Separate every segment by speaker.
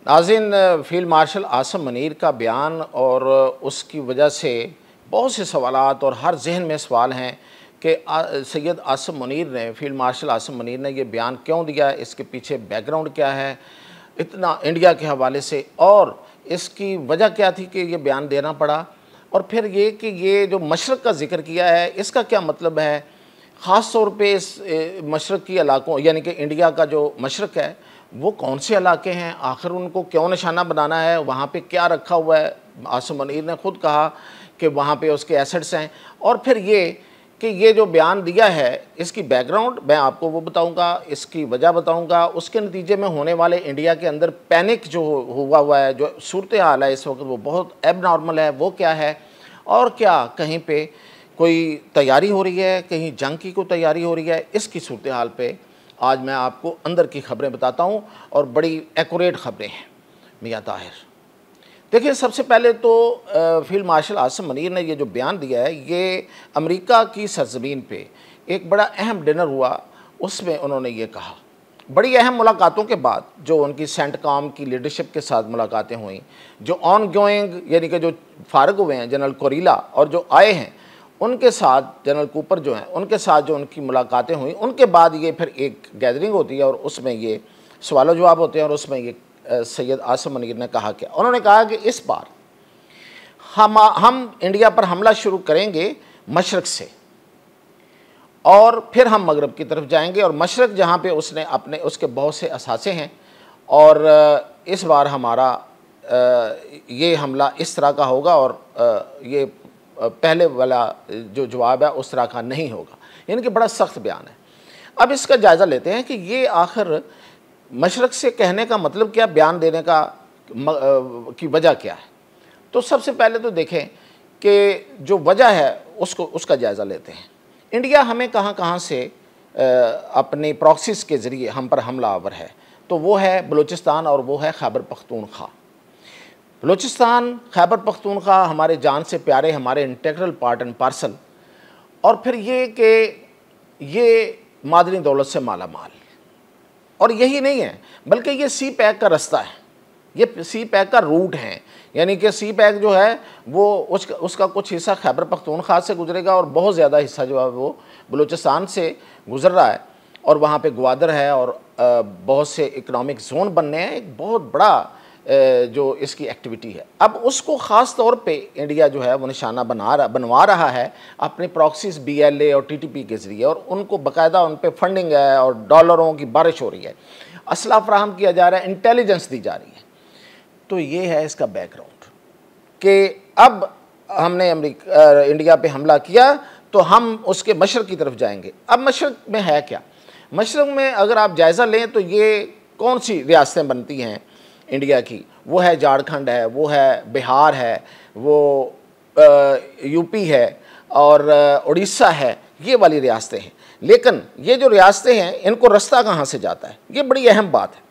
Speaker 1: नाज़रीन, field marshal Asim Munir का बयान और उसकी वजह से बहुत से सवालात और हर जहन में सवाल हैं कि सैयद आसिम मुनीर ने, फील्ड मार्शल आसिम मुनीर ने ये बयान क्यों दिया, इसके पीछे बैकग्राउंड क्या है इतना इंडिया के हवाले से, और इसकी वजह क्या थी कि ये बयान देना पड़ा, और फिर ये कि ये जो मशरक़ का जिक्र किया है इसका क्या मतलब है। ख़ास तौर पे इस मशरक़ी इलाकों यानी कि इंडिया का जो मशरक़ है वो कौन से इलाके हैं, आखिर उनको क्यों निशाना बनाना है, वहाँ पे क्या रखा हुआ है। आसिम मुनीर ने ख़ुद कहा कि वहाँ पे उसके एसेट्स हैं, और फिर ये कि ये जो बयान दिया है इसकी बैकग्राउंड मैं आपको वो बताऊँगा, इसकी वजह बताऊँगा, उसके नतीजे में होने वाले इंडिया के अंदर पैनिक जो हुआ है, जो सूरत हाल है इस वक्त वो बहुत एबनॉर्मल है, वो क्या है, और क्या कहीं पे कोई तैयारी हो रही है, कहीं जंग की कोई तैयारी हो रही है। इसकी सूरत हाल पे आज मैं आपको अंदर की खबरें बताता हूँ, और बड़ी एक्यूरेट खबरें हैं मियाँ ताहिर। देखिए, सबसे पहले तो फील्ड मार्शल आसिम मुनीर ने ये जो बयान दिया है ये अमेरिका की सरजमीन पे एक बड़ा अहम डिनर हुआ, उसमें उन्होंने ये कहा। बड़ी अहम मुलाकातों के बाद जो उनकी सेंटकॉम की लीडरशिप के साथ मुलाकातें हुई, जो ऑन गोइंग यानी कि जो फारग हुए हैं जनरल कोरिला, और जो आए हैं उनके साथ जनरल कूपर जो हैं उनके साथ जो उनकी मुलाकातें हुई, उनके बाद ये फिर एक गैदरिंग होती है और उसमें ये सवाल जवाब होते हैं, और उसमें ये सैयद आसिम मुनीर ने कहा क्या, उन्होंने कहा कि इस बार हम इंडिया पर हमला शुरू करेंगे मशरक़ से, और फिर हम मगरब की तरफ जाएंगे, और मशरक़ जहाँ पे उसने अपने उसके बहुत से असासे हैं, और इस बार हमारा ये हमला इस तरह का होगा, और ये पहले वाला जो जवाब है उस तरह का नहीं होगा। यानी कि बड़ा सख्त बयान है। अब इसका जायज़ा लेते हैं कि ये आखिर मशरक़ से कहने का मतलब क्या, बयान देने का की वजह क्या है। तो सबसे पहले तो देखें कि जो वजह है उसका जायज़ा लेते हैं। इंडिया हमें कहाँ कहाँ से अपनी प्रॉक्सीज़ के ज़रिए हम पर हमला आवर है, तो वो है बलूचिस्तान और वो है खैबर पख्तूनख्वा। बलूचिस्तान, खैबर पख्तूनख्वा हमारे जान से प्यारे, हमारे इंटीग्रल पार्ट एंड पार्सल, और फिर ये कि ये मादनी दौलत से माला माल, और यही नहीं है बल्कि ये सी पैक का रास्ता है, ये सी पैक का रूट है। यानी कि सी पैक जो है वो उसका कुछ हिस्सा खैबर पख्तूनख्वा से गुजरेगा, और बहुत ज़्यादा हिस्सा जो है वो बलूचिस्तान से गुजर रहा है, और वहाँ पे ग्वादर है, और बहुत से इकनॉमिक जोन बनने हैं, एक बहुत बड़ा जो इसकी एक्टिविटी है। अब उसको ख़ास तौर पे इंडिया जो है वो निशाना बनवा रहा है अपने प्रॉक्सीज़ BLA और TTP के ज़रिए, और उनको बाकायदा उन पर फंडिंग है और डॉलरों की बारिश हो रही है, असला फ्राहम किया जा रहा है, इंटेलिजेंस दी जा रही है। तो ये है इसका बैकग्राउंड कि अब हमने इंडिया पे हमला किया तो हम उसके मशरक़ की तरफ जाएंगे। अब मशरक़ में है क्या, मशरक़ में अगर आप जायज़ा लें तो ये कौन सी रियासतें बनती हैं इंडिया की, वो है झारखंड है, वो है बिहार है, वो यूपी है, और उड़ीसा है, ये वाली रियासतें हैं। लेकिन ये जो रियासतें हैं इनको रास्ता कहाँ से जाता है, ये बड़ी अहम बात है।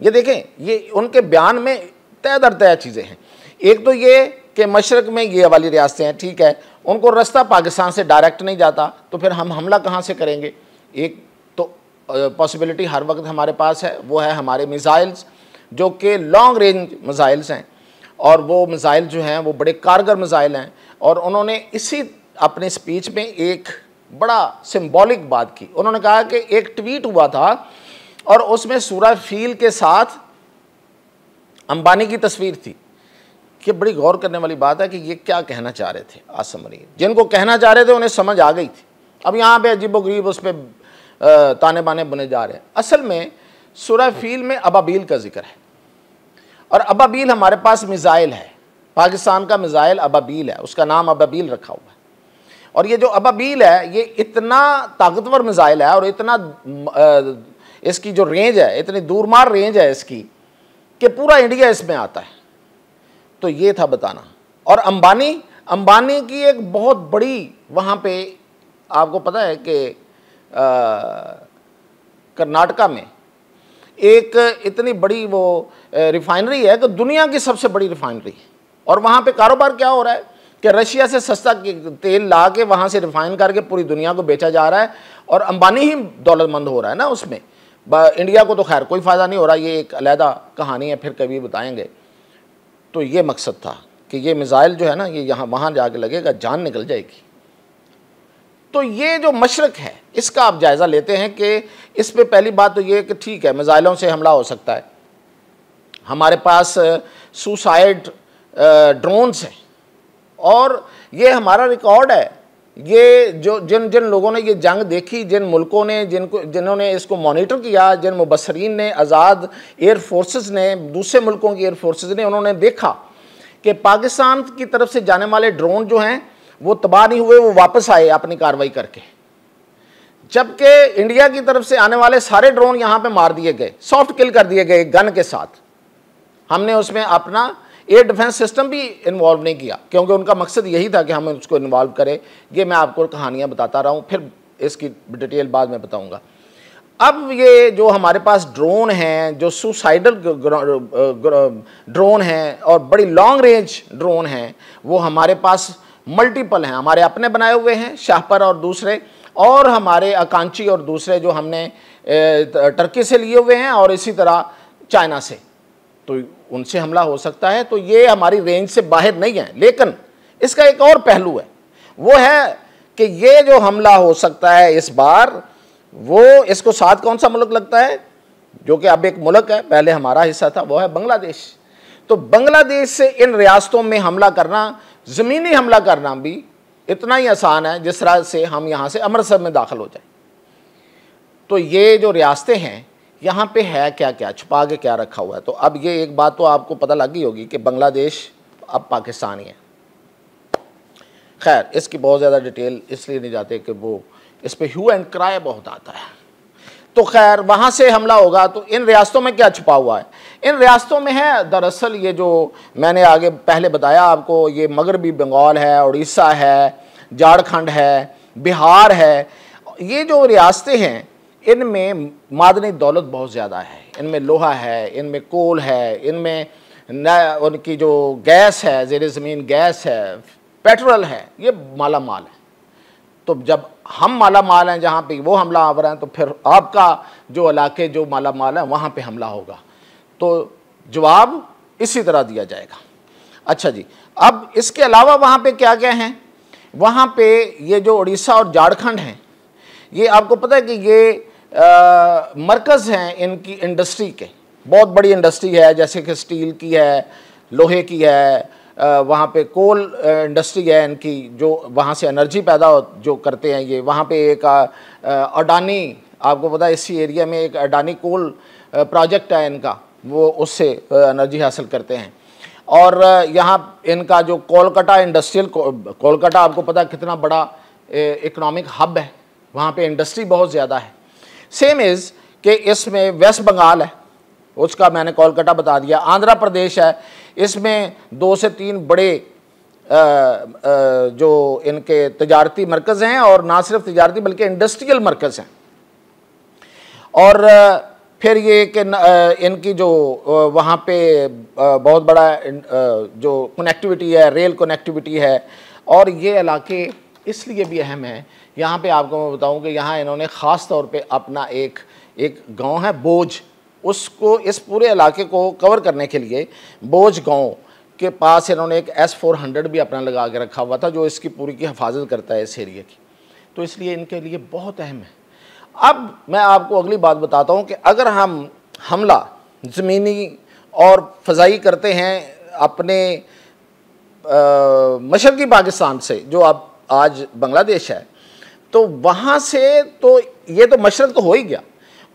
Speaker 1: ये देखें, ये उनके बयान में तय दर तय चीज़ें हैं। एक तो ये कि मशरक़ में ये वाली रियासतें हैं, ठीक है, उनको रास्ता पाकिस्तान से डायरेक्ट नहीं जाता, तो फिर हम हमला कहाँ से करेंगे। एक तो पॉसिबिलिटी हर वक्त हमारे पास है, वो है हमारे मिसाइल्स, जो कि लॉन्ग रेंज मिसाइल्स हैं, और वो मिसाइल जो हैं वो बड़े कारगर मिसाइल हैं। और उन्होंने इसी अपने स्पीच में एक बड़ा सिंबॉलिक बात की। उन्होंने कहा कि एक ट्वीट हुआ था और उसमें सूरा फील के साथ अंबानी की तस्वीर थी, कि बड़ी गौर करने वाली बात है कि ये क्या कहना चाह रहे थे आसिम मुनीर। जिनको कहना चाह रहे थे उन्हें समझ आ गई थी। अब यहाँ पे अजीबोगरीब उस पर ताने बाने बुने जा रहे हैं। असल में सूरा फील में अबाबील का जिक्र है, और अबाबील हमारे पास मिसाइल है, पाकिस्तान का मिसाइल अबाबील है, उसका नाम अबाबील रखा हुआ है। और ये जो अबाबील है ये इतना ताकतवर मिसाइल है, और इतना इसकी जो रेंज है, इतनी दूरमार रेंज है इसकी, कि पूरा इंडिया इसमें आता है। तो ये था बताना। और अंबानी की एक बहुत बड़ी वहाँ पे, आपको पता है कि कर्नाटका में एक इतनी बड़ी वो रिफाइनरी है कि दुनिया की सबसे बड़ी रिफाइनरी है, और वहाँ पे कारोबार क्या हो रहा है कि रशिया से सस्ता तेल ला के वहाँ से रिफाइन करके पूरी दुनिया को बेचा जा रहा है, और अंबानी ही दौलतमंद हो रहा है ना उसमें। इंडिया को तो खैर कोई फ़ायदा नहीं हो रहा, ये एक अलहदा कहानी है, फिर कभी बताएंगे। तो ये मकसद था कि ये मिसाइल जो है ना, ये यहाँ वहाँ जाके लगेगा, जान निकल जाएगी। तो ये जो मशरक़ है इसका आप जायज़ा लेते हैं कि इस पे पहली बात तो ये कि ठीक है, मिसाइलों से हमला हो सकता है, हमारे पास सुसाइड ड्रोन्स हैं, और ये हमारा रिकॉर्ड है। ये जो जिन लोगों ने ये जंग देखी, जिन मुल्कों ने जिन्होंने इसको मॉनिटर किया, जिन मुबसरीन ने, आज़ाद एयर फोर्सेस ने, दूसरे मुल्कों की एयर फोर्सेस ने, उन्होंने देखा कि पाकिस्तान की तरफ से जाने वाले ड्रोन जो हैं वो तबाह नहीं हुए, वो वापस आए अपनी कार्रवाई करके, जबकि इंडिया की तरफ से आने वाले सारे ड्रोन यहाँ पे मार दिए गए, सॉफ्ट किल कर दिए गए गन के साथ। हमने उसमें अपना एयर डिफेंस सिस्टम भी इन्वॉल्व नहीं किया, क्योंकि उनका मकसद यही था कि हम उसको इन्वॉल्व करें। ये मैं आपको कहानियाँ बताता रहा हूँ, फिर इसकी डिटेल बाद में बताऊँगा। अब ये जो हमारे पास ड्रोन हैं, जो सुसाइडल ड्रोन हैं और बड़ी लॉन्ग रेंज ड्रोन हैं, वो हमारे पास मल्टीपल हैं। हमारे अपने बनाए हुए हैं शाहपर और दूसरे, और हमारे आकांक्षी और दूसरे जो हमने टर्की से लिए हुए हैं, और इसी तरह चाइना से, तो उनसे हमला हो सकता है। तो ये हमारी रेंज से बाहर नहीं है। लेकिन इसका एक और पहलू है, वो है कि ये जो हमला हो सकता है इस बार, वो इसको साथ कौन सा मुल्क लगता है, जो कि अब एक मुल्क है, पहले हमारा हिस्सा था, वो है बांग्लादेश। तो बांग्लादेश से इन रियासतों में हमला करना, ज़मीनी हमला करना भी इतना ही आसान है जिस तरह से हम यहाँ से अमृतसर में दाखिल हो जाए। तो ये जो रियासतें हैं, यहाँ पे है क्या क्या छुपा के क्या रखा हुआ है। तो अब ये एक बात तो आपको पता लग गई होगी कि बांग्लादेश अब पाकिस्तान ही है। खैर, इसकी बहुत ज़्यादा डिटेल इसलिए नहीं जाते कि वो इस पर ह्यू एंड क्राई बहुत आता है। तो खैर, वहाँ से हमला होगा। तो इन रियासतों में क्या छुपा हुआ है? इन रियासतों में है दरअसल ये जो मैंने आगे पहले बताया आपको, ये मगरबी बंगाल है, उड़ीसा है, झारखंड है, बिहार है। ये जो रियासतें हैं, इनमें मादनी दौलत बहुत ज़्यादा है, इनमें लोहा है, इनमें कोल है, इनमें उनकी जो गैस है, ज़ेर ज़मीन गैस है, पेट्रोल है, ये माला माल है। तो जब हम माला माल हैं जहाँ पे वो हमला आवर हैं, तो फिर आपका जो इलाके जो माला माल है वहाँ पे हमला होगा। तो जवाब इसी तरह दिया जाएगा। अच्छा जी, अब इसके अलावा वहाँ पे क्या क्या हैं? वहाँ पे ये जो उड़ीसा और झारखंड हैं, ये आपको पता है कि ये मरकज़ हैं इनकी इंडस्ट्री के। बहुत बड़ी इंडस्ट्री है, जैसे कि स्टील की है, लोहे की है, वहाँ पे कोल इंडस्ट्री है इनकी, जो वहाँ से एनर्जी पैदा जो करते हैं ये। वहाँ पे एक अडानी, आपको पता है इसी एरिया में एक अडानी कोल प्रोजेक्ट है इनका, वो उससे एनर्जी हासिल करते हैं। और यहाँ इनका जो कोलकाता इंडस्ट्रियल, कोलकाता आपको पता है कितना बड़ा इकोनॉमिक हब है, वहाँ पे इंडस्ट्री बहुत ज़्यादा है। सेम इज़ कि इसमें वेस्ट बंगाल है, उसका मैंने कोलकाता बता दिया। आंध्र प्रदेश है, इसमें 2 से 3 बड़े जो इनके तजारती मरकज़ हैं, और ना सिर्फ तजारती बल्कि इंडस्ट्रियल मरकज़ हैं। और फिर ये कि इनकी जो वहाँ पे बहुत बड़ा जो कनेक्टिविटी है, रेल कनेक्टिविटी है। और ये इलाके इसलिए भी अहम है, यहाँ पे आपको मैं बताऊँ कि यहाँ इन्होंने ख़ास तौर पे अपना एक गांव है बोझ, उसको इस पूरे इलाके को कवर करने के लिए बोझ गांव के पास इन्होंने एक S-400 भी अपना लगा के रखा हुआ था, जो इसकी पूरी की हिफाजत करता है इस एरिया की। तो इसलिए इनके लिए बहुत अहम है। अब मैं आपको अगली बात बताता हूँ कि अगर हम हमला ज़मीनी और फ़ज़ाई करते हैं अपने मशरक़ी पाकिस्तान से, जो अब आज बांग्लादेश है, तो वहाँ से तो ये तो मशरक़ तो हो ही गया।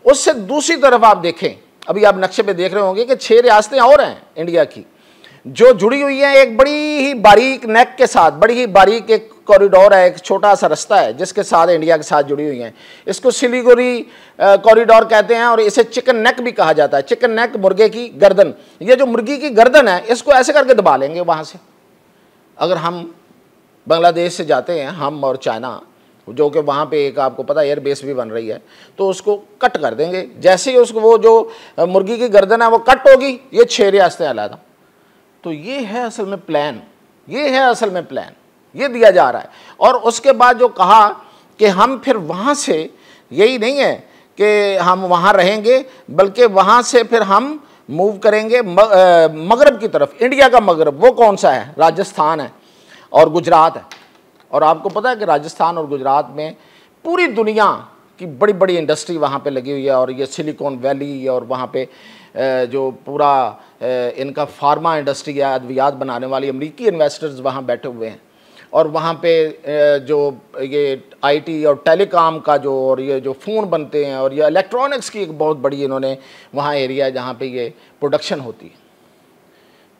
Speaker 1: उससे दूसरी तरफ आप देखें, अभी आप नक्शे पे देख रहे होंगे कि 6 रियासतें और हैं इंडिया की जो जुड़ी हुई हैं एक बड़ी ही बारीक नेक के साथ। बड़ी ही बारीक एक कॉरिडोर है, एक छोटा सा रास्ता है जिसके साथ इंडिया के साथ जुड़ी हुई हैं। इसको सिलीगुड़ी कॉरिडोर कहते हैं, और इसे चिकन नेक भी कहा जाता है। चिकन नेक, मुर्गे की गर्दन। ये जो मुर्गी की गर्दन है, इसको ऐसे करके दबा लेंगे वहाँ से। अगर हम बांग्लादेश से जाते हैं, हम और चाइना, जो कि वहाँ पे एक आपको पता एयर बेस भी बन रही है, तो उसको कट कर देंगे। जैसे ही उसको वो जो मुर्गी की गर्दन है वो कट होगी, ये 6 रियासतें अलग। तो ये है असल में प्लान, ये है असल में प्लान, ये दिया जा रहा है। और उसके बाद जो कहा कि हम फिर वहाँ से, यही नहीं है कि हम वहाँ रहेंगे, बल्कि वहाँ से फिर हम मूव करेंगे मगरब की तरफ। इंडिया का मगरब वो कौन सा है? राजस्थान है और गुजरात है। और आपको पता है कि राजस्थान और गुजरात में पूरी दुनिया की बड़ी बड़ी इंडस्ट्री वहाँ पे लगी हुई है, और ये सिलिकॉन वैली, और वहाँ पे जो पूरा इनका फार्मा इंडस्ट्री है, अद्वियात बनाने वाली, अमेरिकी इन्वेस्टर्स वहाँ बैठे हुए हैं। और वहाँ पे जो ये आईटी और टेलीकॉम का जो, और ये जो फ़ोन बनते हैं, और ये इलेक्ट्रॉनिक्स की एक बहुत बड़ी इन्होंने वहाँ एरिया है जहाँ पे ये प्रोडक्शन होती है।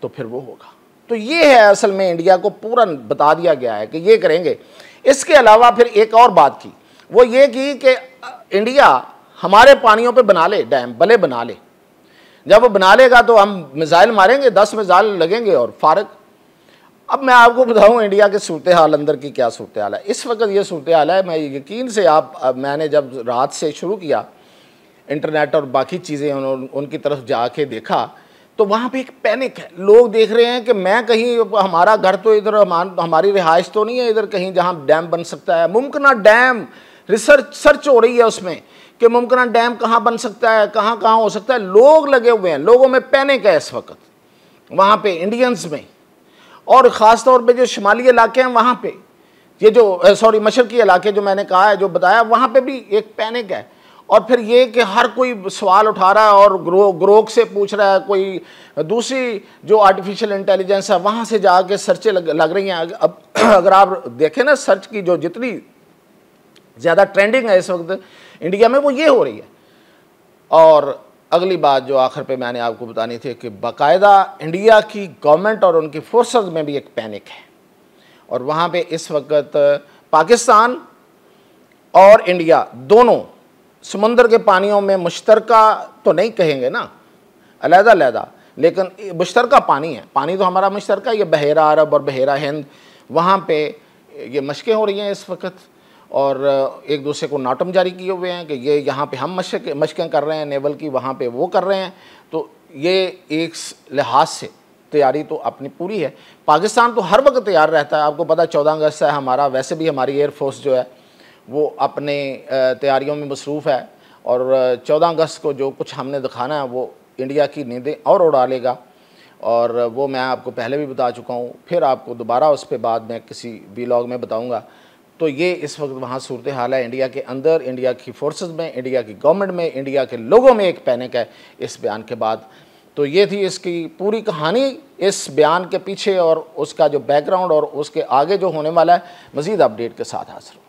Speaker 1: तो फिर वो होगा। तो ये है असल में इंडिया को पूरा बता दिया गया है कि ये करेंगे। इसके अलावा फिर एक और बात की, वो ये की कि इंडिया हमारे पानियों पे बना ले डैम, भले बना ले। जब वो बना लेगा तो हम मिसाइल मारेंगे, 10 मिसाइल लगेंगे और फारग। अब मैं आपको बताऊं इंडिया के सूरत हाल अंदर की क्या सूरत हाल है इस वक्त। ये सूरत हाल है, मैं यकीन से मैंने जब रात से शुरू किया इंटरनेट और बाकी चीज़ें उनकी तरफ जाके देखा, तो वहाँ पे एक पैनिक है। लोग देख रहे हैं कि मैं कहीं, हमारा घर तो इधर, हमारी रिहाइश तो नहीं है इधर कहीं जहाँ डैम बन सकता है। मुमकिन डैम सर्च हो रही है उसमें कि मुमकिन डैम कहाँ बन सकता है, कहाँ कहाँ हो सकता है। लोग लगे हुए हैं, लोगों में पैनिक है इस वक्त वहाँ पे, इंडियंस में। और ख़ास तौर पे जो शुमाली इलाके हैं वहाँ पे, ये जो सॉरी मशरकी इलाके जो मैंने कहा है, जो बताया, वहाँ पे भी एक पैनिक है। और फिर ये कि हर कोई सवाल उठा रहा है और ग्रोक से पूछ रहा है, कोई दूसरी जो आर्टिफिशियल इंटेलिजेंस है वहाँ से जाके सर्चें लग रही हैं। अब अगर आप देखें ना, सर्च की जो जितनी ज़्यादा ट्रेंडिंग है इस वक्त इंडिया में, वो ये हो रही है। और अगली बात जो आखिर पे मैंने आपको बतानी थी कि बाकायदा इंडिया की गवर्नमेंट और उनकी फोर्सेस में भी एक पैनिक है। और वहाँ पे इस वक्त पाकिस्तान और इंडिया दोनों समुंदर के पानियों में मुश्तरका तो नहीं कहेंगे ना, अलहदा अलहदा, लेकिन मुश्तरका पानी है। पानी तो हमारा मुश्तरका, ये बहेरा अरब और बहेरा हिंद, वहाँ पे ये मशक़ें हो रही हैं इस वक्त। और एक दूसरे को नाटम जारी किए हुए हैं कि ये यहाँ पे हम मशक़ें कर रहे हैं नेवल की, वहाँ पे वो कर रहे हैं। तो ये एक लिहाज से तैयारी तो अपनी पूरी है। पाकिस्तान तो हर वक्त तैयार रहता है, आपको पता है 14 अगस्त है हमारा, वैसे भी हमारी एयरफोर्स जो है वो अपने तैयारियों में मसरूफ़ है। और 14 अगस्त को जो कुछ हमने दिखाना है वो इंडिया की नींदें और उड़ा लेगा। और वो मैं आपको पहले भी बता चुका हूँ, फिर आपको दोबारा उस पर बाद में किसी व्लॉग में बताऊँगा। तो ये इस वक्त वहाँ सूरत हाल है इंडिया के अंदर, इंडिया की फोर्सेस में, इंडिया की गवर्नमेंट में, इंडिया के लोगों में एक पैनिक है इस बयान के बाद। तो ये थी इसकी पूरी कहानी इस बयान के पीछे और उसका जो बैकग्राउंड और उसके आगे जो होने वाला है। मज़ीद अपडेट के साथ हाज़िर हूँ।